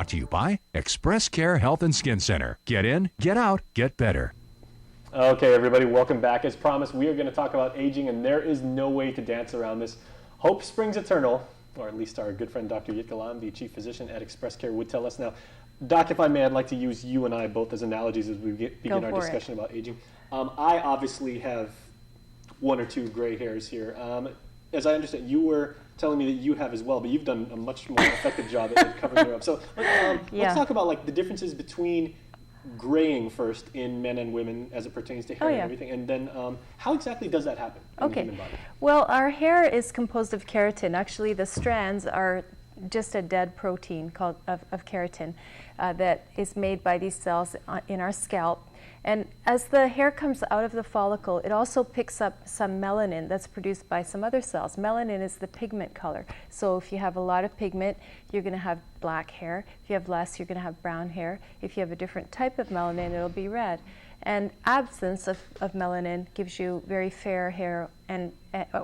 Brought to you by ExpressCare Health and Skin Center. Get in, get out, get better. Okay, everybody, welcome back. As promised, we are going to talk about aging, and there is no way to dance around this. Hope springs eternal, or at least our good friend Dr. Jitka Lom, the chief physician at ExpressCare, would tell us. Now, Doc, if I may, I'd like to use you and I both as analogies as we begin our discussion about aging. I obviously have one or two gray hairs here. As I understand, you were telling me that you have as well, but you've done a much more effective job at covering her up. So let's talk about like the differences between graying first in men and women as it pertains to hair and everything, and then how exactly does that happen in the human body? Well, our hair is composed of keratin. Actually, the strands are just a dead protein called of keratin that is made by these cells in our scalp. And as the hair comes out of the follicle, it also picks up some melanin that's produced by some other cells. Melanin is the pigment color. So if you have a lot of pigment, you're going to have black hair. If you have less, you're going to have brown hair. If you have a different type of melanin, it'll be red. And absence of melanin gives you very fair hair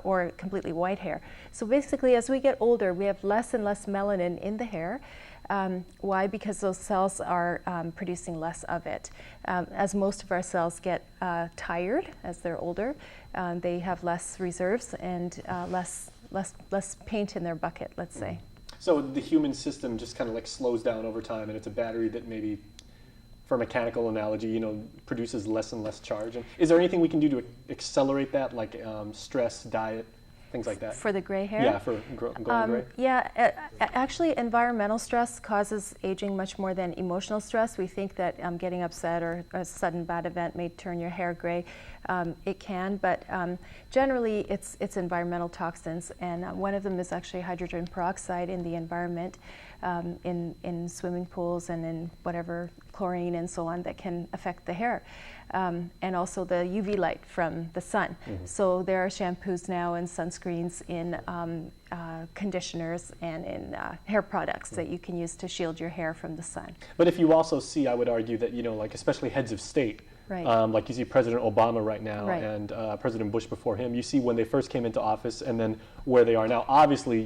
or completely white hair. So basically, as we get older, we have less and less melanin in the hair. Why? Because those cells are producing less of it. As most of our cells get tired as they're older, they have less reserves and less paint in their bucket, let's say. So the human system just kind of like slows down over time, and it's a battery that maybe, for a mechanical analogy, produces less and less charge. And is there anything we can do to accelerate that, like stress, diet, things like that? For the gray hair? Yeah, for going gray? Yeah, actually environmental stress causes aging much more than emotional stress. We think that getting upset or a sudden bad event may turn your hair gray. It can, but generally it's environmental toxins, and one of them is actually hydrogen peroxide in the environment, in swimming pools and in whatever chlorine and so on that can affect the hair. And also the UV light from the sun. Mm-hmm. So there are shampoos now and sunscreens in conditioners and in hair products that you can use to shield your hair from the sun. But if you also see, I would argue that, like especially heads of state, like you see President Obama right now and President Bush before him, you see when they first came into office and then where they are now. Obviously,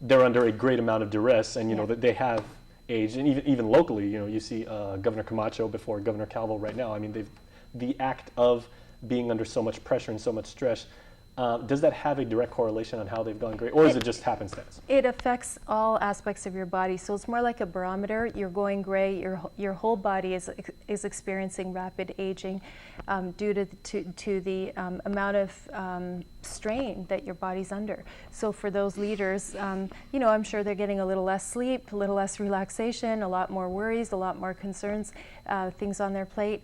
they're under a great amount of duress, and that they have aged, and even locally, you see Governor Camacho before Governor Calvo right now. I mean, the act of being under so much pressure and so much stress, does that have a direct correlation on how they've gone gray, or is it just happenstance? It affects all aspects of your body, so it's more like a barometer. You're going gray. Your whole body is experiencing rapid aging due to the amount of strain that your body's under. So for those leaders, I'm sure they're getting a little less sleep, a little less relaxation, a lot more worries, a lot more concerns, things on their plate.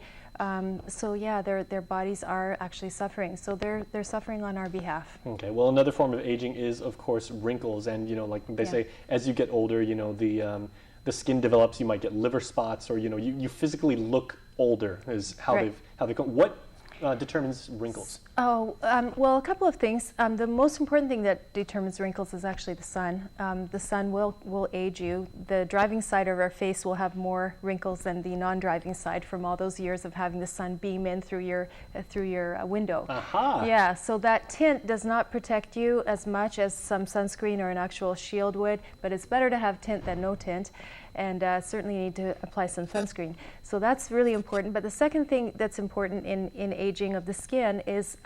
So yeah, their bodies are actually suffering. So they're suffering on our behalf. Okay. Well, another form of aging is, of course, wrinkles, and like they say, as you get older, the skin develops. You might get liver spots, or you physically look older. Is how they come. What determines wrinkles? Well, a couple of things. The most important thing that determines wrinkles is actually the sun. The sun will age you. The driving side of our face will have more wrinkles than the non-driving side from all those years of having the sun beam in through your window. Aha! Yeah, so that tint does not protect you as much as some sunscreen or an actual shield would, but it's better to have tint than no tint. And certainly you need to apply some sunscreen. So that's really important. But the second thing that's important in aging of the skin is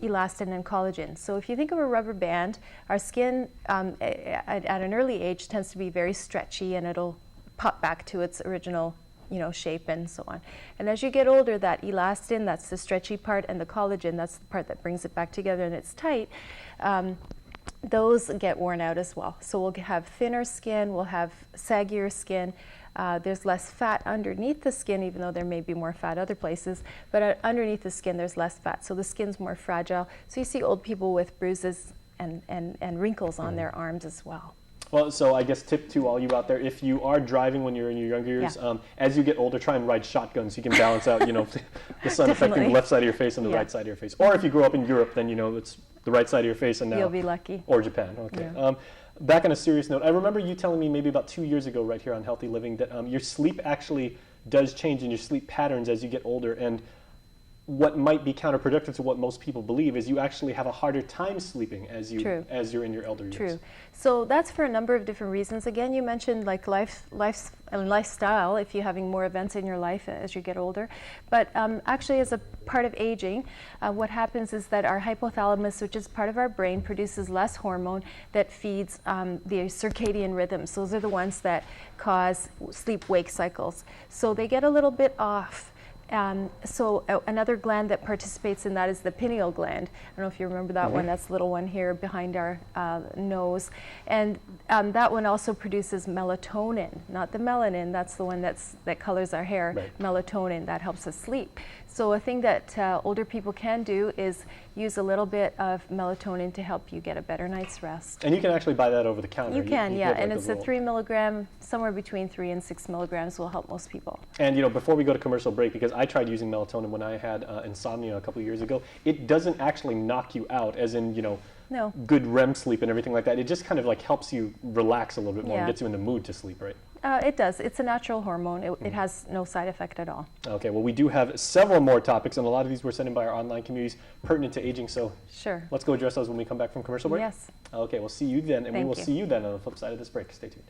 elastin and collagen. So if you think of a rubber band, our skin at an early age tends to be very stretchy, and it'll pop back to its original shape and so on. And as you get older, that elastin, that's the stretchy part, and the collagen, that's the part that brings it back together and it's tight, those get worn out as well. So we'll have thinner skin, we'll have saggier skin. There's less fat underneath the skin, even though there may be more fat other places, but underneath the skin there's less fat, so the skin's more fragile. So you see old people with bruises and wrinkles on their arms as well. Well, so I guess tip to all you out there, if you are driving when you're in your younger years, as you get older, try and ride shotgun so you can balance out, the sun affecting the left side of your face and the right side of your face. Or if you grow up in Europe, then, it's the right side of your face, and now you'll be lucky. Or Japan. Okay. Yeah. Back on a serious note, I remember you telling me maybe about 2 years ago right here on Healthy Living that your sleep actually does change in your sleep patterns as you get older. And what might be counterproductive to what most people believe is you actually have a harder time sleeping as you're in your elder years. True. So that's for a number of different reasons. Again, you mentioned like lifestyle, if you're having more events in your life as you get older. But actually, as a part of aging, what happens is that our hypothalamus, which is part of our brain, produces less hormone that feeds the circadian rhythms. Those are the ones that cause sleep-wake cycles. So they get a little bit off. Another gland that participates in that is the pineal gland. I don't know if you remember that one. That's the little one here behind our nose. And that one also produces melatonin, not the melanin. That's the one that colors our hair. Right. Melatonin, that helps us sleep. So a thing that older people can do is use a little bit of melatonin to help you get a better night's rest. And you can actually buy that over the counter. You can, yeah. And it's a 3 milligram, somewhere between 3 and 6 milligrams will help most people. And before we go to commercial break, because I tried using melatonin when I had insomnia a couple of years ago, it doesn't actually knock you out, as in, no. Good REM sleep and everything like that. It just kind of like helps you relax a little bit more and gets you in the mood to sleep, right? It does. It's a natural hormone. It has no side effect at all. Okay, well, we do have several more topics, and a lot of these were sent in by our online communities pertinent to aging, so sure. Let's go address those when we come back from commercial break. Yes. Okay, we'll see you then, and we will you. see you then on the flip side of this break. Stay tuned.